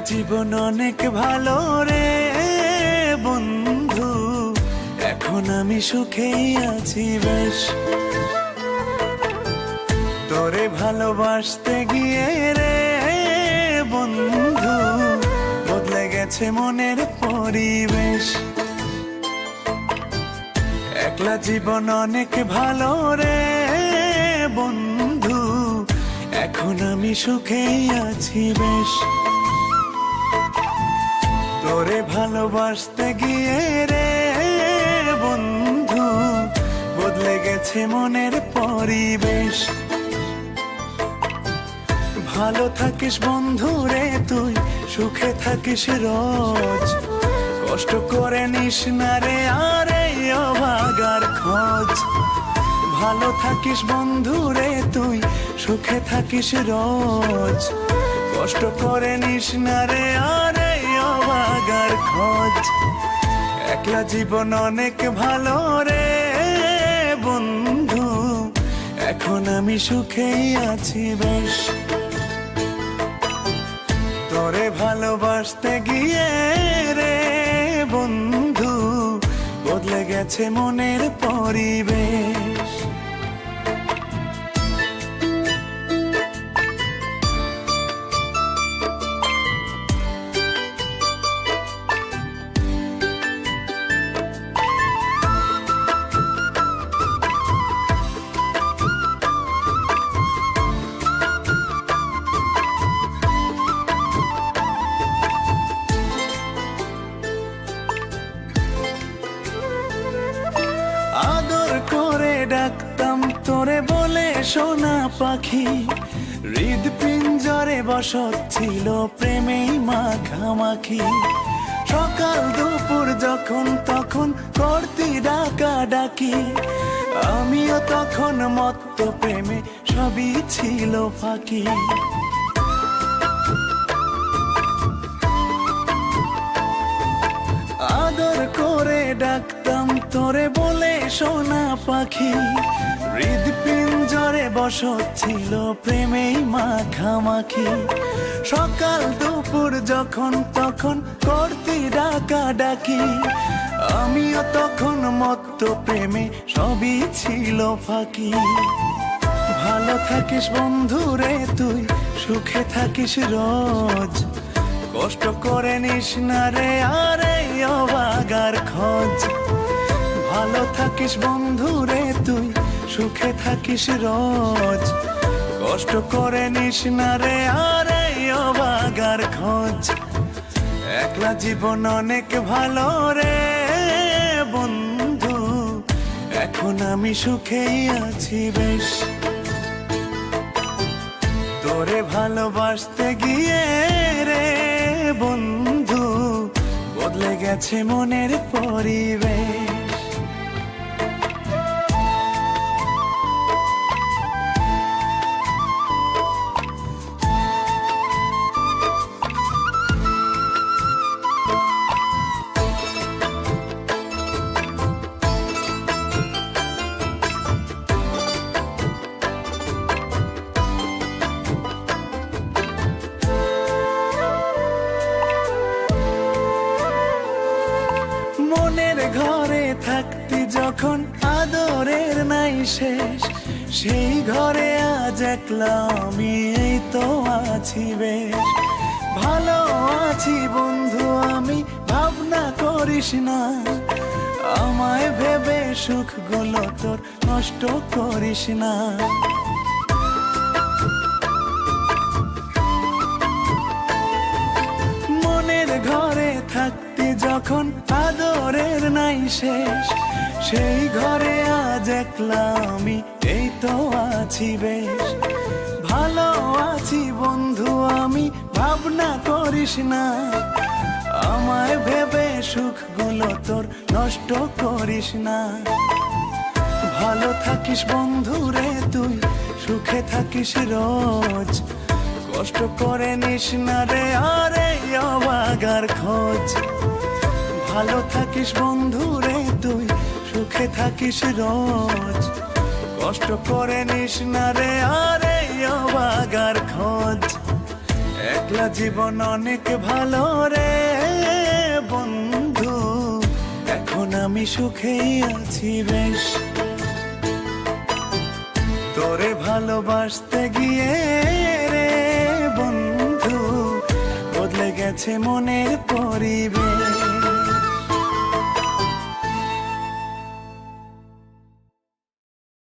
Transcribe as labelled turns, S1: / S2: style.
S1: জীবন অনেক ভালো রে বন্ধু, এখন আমি সুখেই আছি বেশ। তোরে ভালোবাসতে গিয়ে রে বন্ধু বদলে গেছে মনের পরিবেশ। একলা জীবন অনেক ভালো রে বন্ধু, এখন আমি সুখেই আছি বেশ। তোরে ভালোবাসতে গিয়ে রে বন্ধু বদলে গেছে মনের পরিবেশ। ভালো থাকিস বন্ধু রে তুই, সুখে থাকিস রোজ, কষ্ট করে নিস না রে আর এই অভাগার খোঁজ। ভালো থাকিস বন্ধু রে তুই, সুখে থাকিস রোজ, কষ্ট করে নিস না রে আর এই অভাগার খোঁজ। একলা জীবন অনেক ভালো রে বন্ধু, এখন আমি সুখেই আছি বেশ। তোরে ভালোবাসতে গিয়ে রে বন্ধু বদলে গেছে মনের পরিবেশ। আদর করে ডাকতাম তোরে বলে সোনা পাখি, হৃদপিঞ্জরে বসত ছিল প্রেমেই মাখামাখি। সকাল দুপুর যখন তখন করতি ডাকা ডাকি, আমিও তখন মত্ত প্রেমে সবই ছিল ফাঁকি। আদর করে ডাকতাম তোরে বলে সোনা পাখি, হৃদপিঞ্জরে বসত ছিল প্রেমেই মাখামাখি। সকাল দুপুর যখন তখন করতি ডাকা ডাকি, আমিও তখন মত্ত প্রেমে সবই ছিল ফাঁকি। ভালো থাকিস বন্ধু রে তুই, সুখে থাকিস রোজ, কষ্ট করে নিস না রে আর এই অভাগার খোঁজ। ভালো থাকিস বন্ধু রে তুই, সুখে থাকিস রোজ, কষ্ট করে নিস না রে আর এই অভাগার খোঁজ। একলা জীবন অনেক ভালো রে বন্ধু, এখন আমি সুখেই আছি বেশ। তোরে ভালোবাসতে গিয়ে রে বন্ধু বদলে গেছে মনের পরিবেশ। মনের ঘরে থাকতি যখন আদরের নাই শেষ, সেই ঘরে আজ একলা আমি এই তো আছি বেশ। ভালো আছি বন্ধু আমি, ভাবনা করিস না, আমায় ভেবে সুখগুলো তোর নষ্ট করিস না। মনের ঘরে থাকতি যখন আদরের নাই শেষ, সেই ঘরে আজ একলা আমি এই তো আছি বেশ। ভালো আছি বন্ধু আমি, ভাবনা করিস না, আমায় ভেবে সুখগুলো তোর নষ্ট করিস না। ভালো থাকিস বন্ধু রে তুই, সুখে থাকিস রোজ, কষ্ট করে নিস না রে আর এই অভাগার খোঁজ। ভালো থাকিস বন্ধু রে তুই, সুখে থাকিস রোজ, কষ্ট করে নিস না রে আর এই অভাগার খোঁজ। একলা জীবন অনেক ভালো রে বন্ধু, এখন আমি সুখেই আছি বেশ। তোরে ভালোবাসতে গিয়ে রে বন্ধু, বদলে গেছে মনের পরিবেশ।